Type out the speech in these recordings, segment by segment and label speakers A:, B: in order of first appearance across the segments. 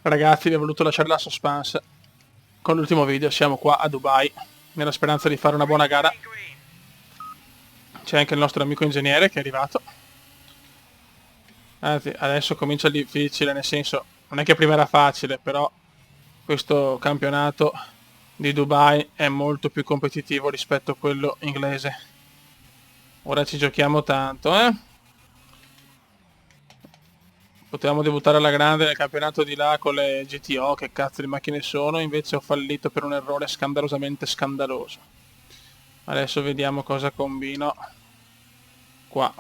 A: Ragazzi, vi ho voluto lasciare la suspense. Con l'ultimo video siamo qua a Dubai, nella speranza di fare una buona gara. C'è anche il nostro amico ingegnere che è arrivato. Anzi, adesso comincia il difficile, nel senso, non è che prima era facile, però questo campionato di Dubai è molto più competitivo rispetto a quello inglese. Ora ci giochiamo tanto, eh? Potevamo debuttare alla grande nel campionato di là con le GTO, che cazzo di macchine sono, invece ho fallito per un errore scandalosamente scandaloso. Adesso vediamo cosa combino qua.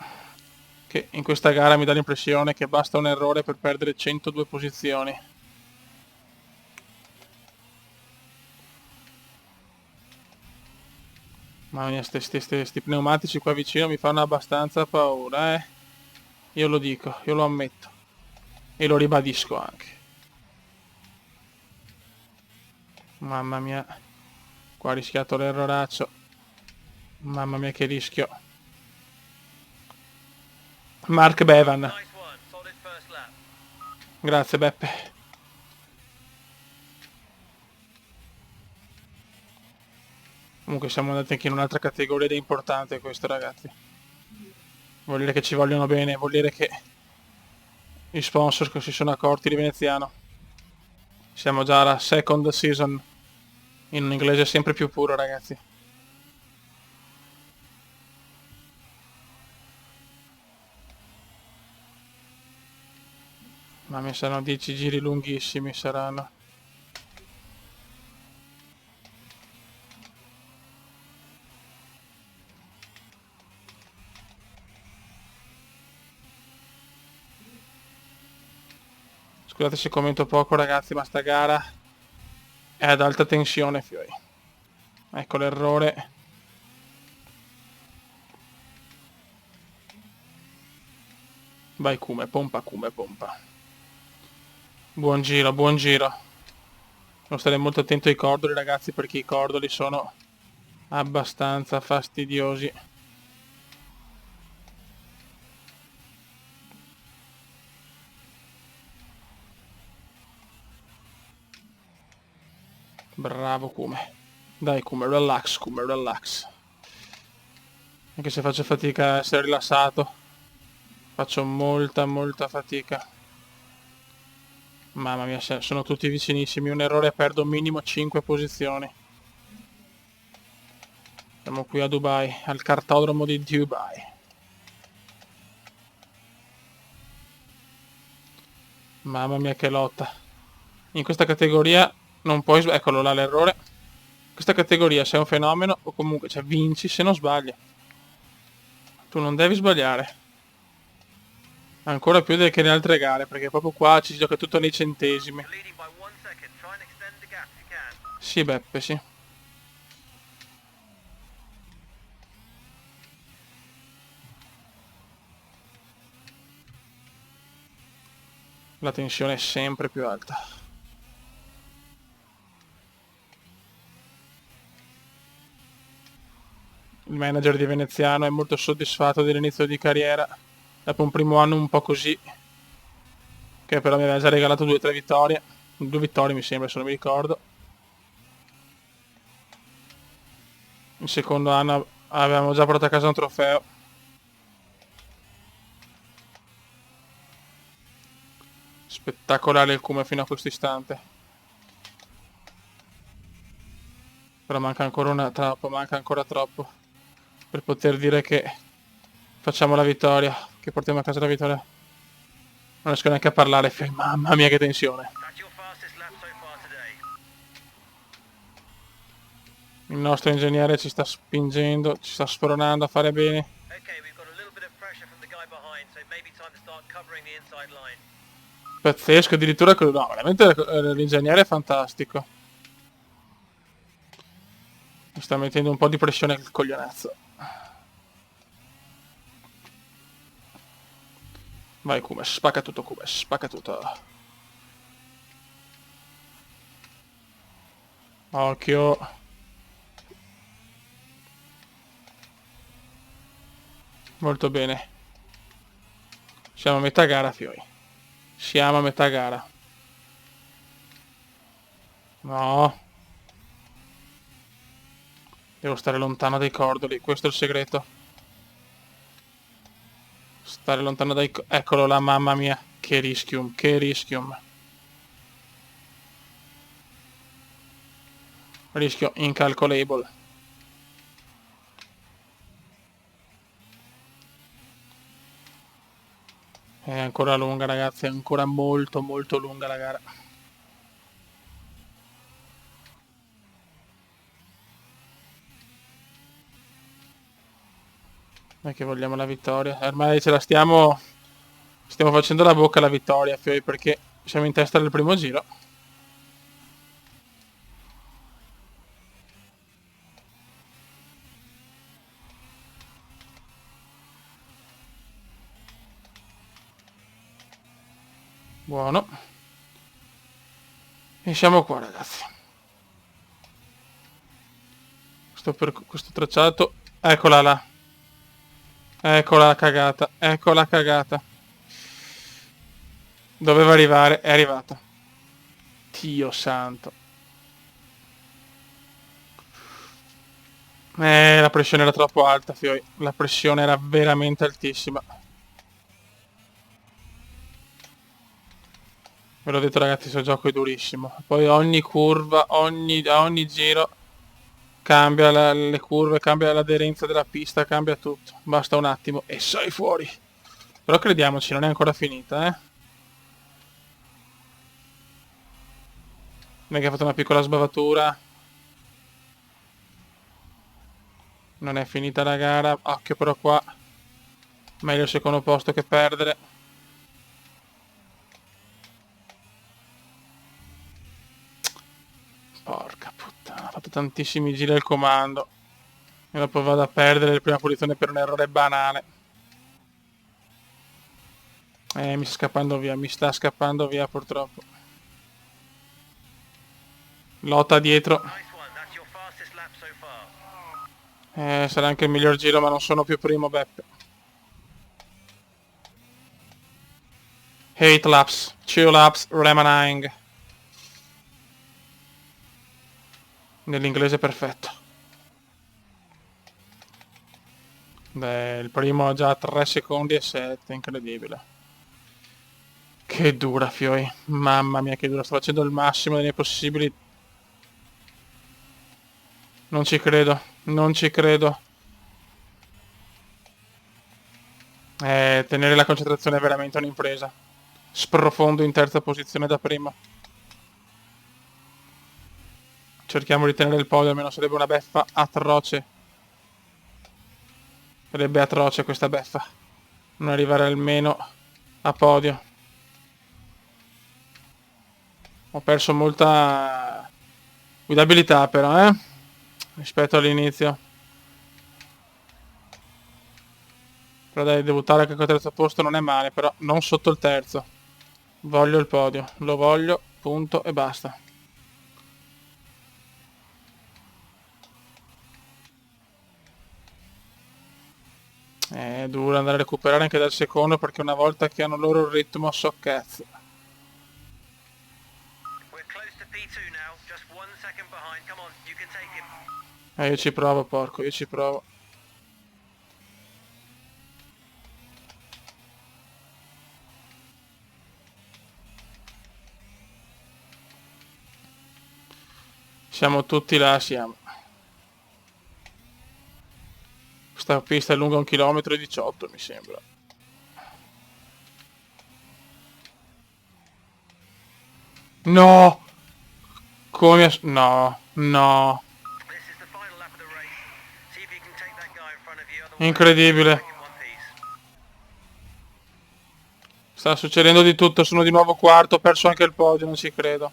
A: Che in questa gara mi dà l'impressione che basta un errore per perdere 102 posizioni. Mamma mia, sti pneumatici qua vicino mi fanno abbastanza paura, eh. Io lo dico, io lo ammetto. E lo ribadisco anche. Mamma mia. Qua ho rischiato l'erroraccio. Mamma mia che rischio. Mark Bevan. Grazie Beppe. Comunque siamo andati anche in un'altra categoria ed è importante questo, ragazzi. Vuol dire che ci vogliono bene, vuol dire che gli sponsor si sono accorti di Veneziano. Siamo già alla second season in un inglese sempre più puro, ragazzi. Ma mi saranno 10 giri lunghissimi, saranno. Scusate se commento poco, ragazzi, ma sta gara è ad alta tensione, fioi. Ecco l'errore. Vai Cume, pompa Cume, pompa. Buon giro, buon giro. Devo stare molto attento ai cordoli, ragazzi, perché i cordoli sono abbastanza fastidiosi. Bravo Cume. Dai Cume, relax Cume, relax. Anche se faccio fatica a essere rilassato. Faccio molta fatica. Mamma mia, sono tutti vicinissimi. Un errore e perdo minimo 5 posizioni. Siamo qui a Dubai, al cartodromo di Dubai. Mamma mia che lotta. In questa categoria non puoi... Eccolo là l'errore. In questa categoria sei un fenomeno o comunque cioè, vinci se non sbagli. Tu non devi sbagliare. Ancora più che nelle altre gare, perché proprio qua ci si gioca tutto nei centesimi. Sì, Beppe, sì. La tensione è sempre più alta. Il manager di Veneziano è molto soddisfatto dell'inizio di carriera. Dopo un primo anno un po' così, che però mi aveva già regalato 2 o 3 vittorie. 2 vittorie mi sembra, se non mi ricordo. Il secondo anno avevamo già portato a casa un trofeo. Spettacolare il Cume fino a questo istante. Però manca ancora troppo per poter dire che facciamo la vittoria, che portiamo a casa la vittoria. Non riesco neanche a parlare, mamma mia che tensione. Il nostro ingegnere ci sta spingendo, ci sta spronando a fare bene. Pazzesco, addirittura no, veramente l'ingegnere è fantastico. Mi sta mettendo un po' di pressione il coglionazzo. Vai Kumes, spacca tutto Kumes, spacca tutto. Occhio. Molto bene. Siamo a metà gara, fioi. Siamo a metà gara. No. Devo stare lontano dai cordoli, questo è il segreto. Stare lontano dai... Eccolo là, mamma mia. Che rischium, che rischium. Rischio incalcolable. È ancora lunga, ragazzi, è ancora molto molto lunga la gara. Noi che vogliamo la vittoria. Ormai ce la stiamo... Stiamo facendo la bocca alla vittoria, Fioi, perché siamo in testa del primo giro. Buono. E siamo qua, ragazzi. Questo tracciato... Eccola là. Eccola la cagata. Ecco la cagata. Doveva arrivare, è arrivata. Dio santo. La pressione era troppo alta, Fioi. La pressione era veramente altissima. Ve l'ho detto, ragazzi, questo gioco è durissimo. Poi ogni curva, a ogni giro cambia le curve, cambia l'aderenza della pista, cambia tutto. Basta un attimo e sei fuori. Però crediamoci, non è ancora finita, eh. Non è che ha fatto una piccola sbavatura. Non è finita la gara. Occhio però qua. Meglio il secondo posto che perdere. Porca puttana, ha fatto tantissimi giri al comando. E dopo vado a perdere la prima posizione per un errore banale. Mi sta scappando via, mi sta scappando via purtroppo. Lotta dietro. Sarà anche il miglior giro, ma non sono più primo, Beppe. 8 laps, 2 laps remaining. Nell'inglese perfetto. Beh, il primo ha già 3 secondi e 7, incredibile. Che dura, Fioi. Mamma mia, che dura. Sto facendo il massimo dei miei possibili. Non ci credo, non ci credo. Tenere la concentrazione è veramente un'impresa. Sprofondo in terza posizione da prima. Cerchiamo di tenere il podio, almeno sarebbe una beffa atroce. Sarebbe atroce questa beffa. Non arrivare almeno a podio. Ho perso molta guidabilità però, rispetto all'inizio. Però dai, debuttare anche col terzo posto non è male, però non sotto il terzo. Voglio il podio, lo voglio, punto e basta. È duro andare a recuperare anche dal secondo perché una volta che hanno loro il ritmo so cazzo. Io ci provo, porco, io ci provo. Siamo tutti là, siamo. Questa pista è lunga 1,18 km, mi sembra. No! Come... No, no. Incredibile. Sta succedendo di tutto, sono di nuovo quarto, ho perso anche il podio, non ci credo.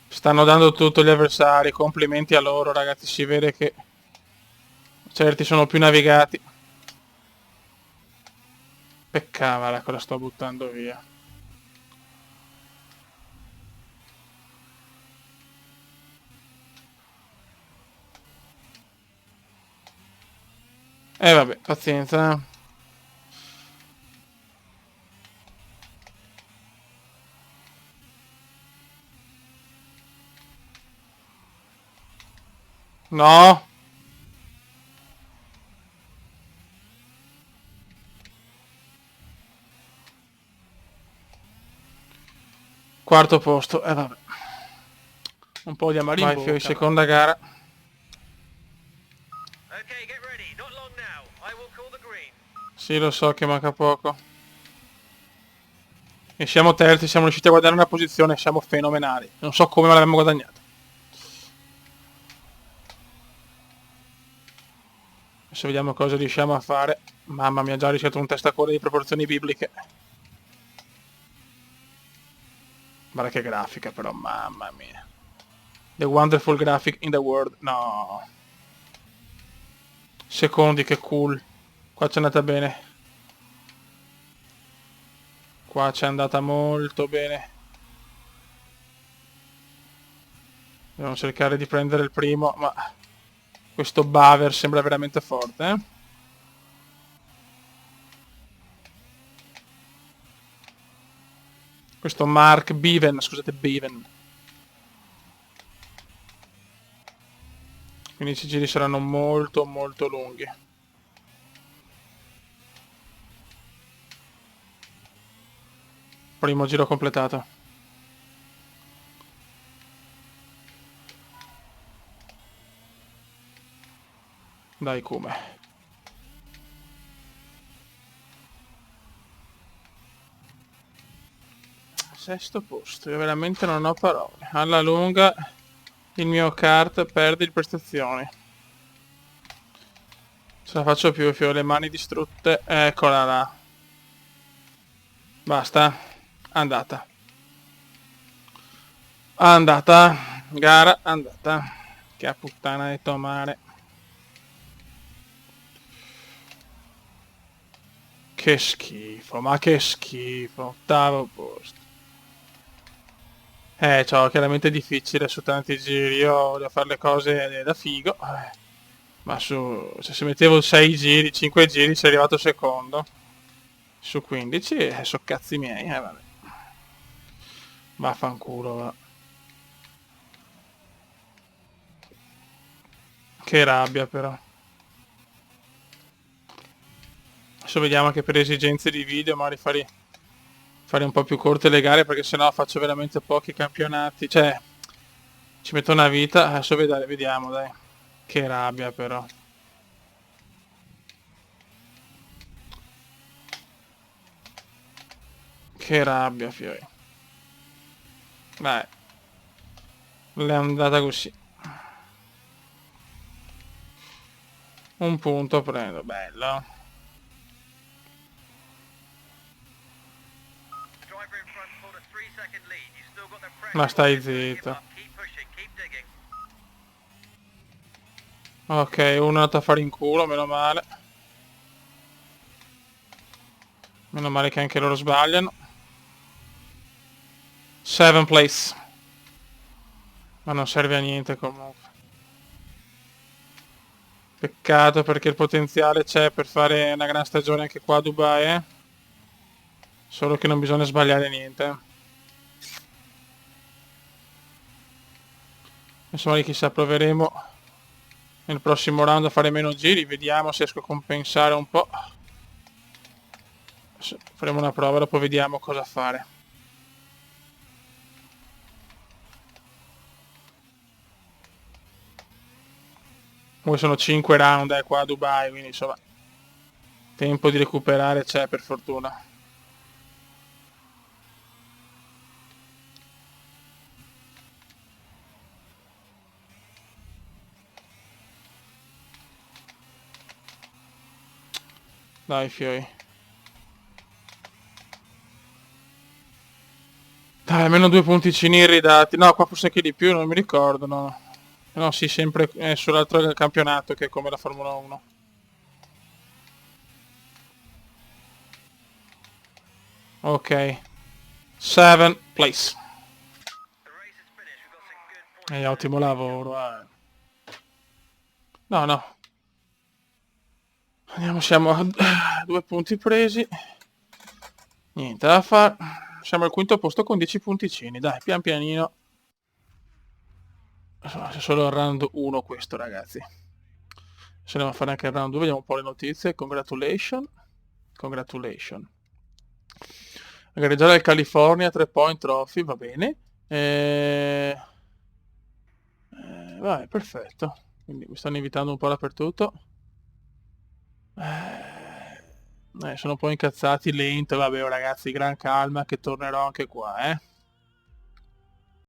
A: Stanno dando tutto gli avversari, complimenti a loro, ragazzi, si vede che certi sono più navigati. Peccava, ecco, la sto buttando via. Vabbè, pazienza. No. Quarto posto, vabbè. Un po' di amaro in bocca. Vai, Fioi, seconda gara. Sì, lo so che manca poco. E siamo terzi, siamo riusciti a guadagnare una posizione, siamo fenomenali. Non so come ma l'abbiamo guadagnata. Adesso vediamo cosa riusciamo a fare. Mamma mia, già rischiato un testacoda di proporzioni bibliche. Guarda che grafica però, mamma mia. The wonderful graphic in the world. No. Secondi, che cool. Qua c'è andata bene. Qua c'è andata molto bene. Dobbiamo cercare di prendere il primo, ma questo Baver sembra veramente forte, eh? Questo Mark Bevan, scusate, Bevan. 15 giri saranno molto molto lunghi. Primo giro completato. Dai, come. Sesto posto, io veramente non ho parole. Alla lunga il mio kart perde di prestazioni. Ce la faccio più, ho le mani distrutte. Eccola là. Basta. Andata. Andata. Gara andata. Che puttana di tomare. Che schifo, ma che schifo. Ottavo posto. Ciao, chiaramente è difficile su tanti giri. Io voglio fare le cose da figo. Ma su... se mettevo 6 giri, 5 giri, sei arrivato secondo. Su 15, so cazzi miei, vabbè. Vaffanculo, va. Che rabbia, però. Adesso vediamo che per esigenze di video magari fare un po' più corte le gare, perché sennò faccio veramente pochi campionati. Cioè, ci metto una vita. Adesso vediamo, dai. Che rabbia, però. Che rabbia, Fiori. Vai. L'è andata così. Un punto prendo, bello. Ma stai zitto. Ok, uno è andato a fare in culo, meno male. Meno male che anche loro sbagliano. 7th place. Ma non serve a niente comunque. Peccato, perché il potenziale c'è per fare una gran stagione anche qua a Dubai, eh. Solo che non bisogna sbagliare niente. Insomma, chissà, proveremo nel prossimo round a fare meno giri. Vediamo se riesco a compensare un po'. Faremo una prova, dopo vediamo cosa fare. Comunque sono 5 round qua a Dubai, quindi insomma tempo di recuperare c'è, per fortuna. Dai, Fioi. Dai, almeno 2 punticini irridati. No, qua forse anche di più, non mi ricordo, no. No, sì, sempre sull'altro campionato che è come la Formula 1. Ok. 7th place. Ottimo lavoro, eh. No, no. Andiamo, siamo a 2 punti presi. Niente da fare. Siamo al quinto posto con 10 punticini. Dai, pian pianino. C'è solo il round 1 questo, ragazzi. Se ne va a fare anche il round 2, vediamo un po' le notizie. Congratulations. Congratulations. A gareggiare il California 3 point trophy, va bene. Vai, perfetto. Quindi mi stanno invitando un po' dappertutto. Sono un po' incazzati, lento, vabbè, oh, ragazzi, gran calma che tornerò anche qua,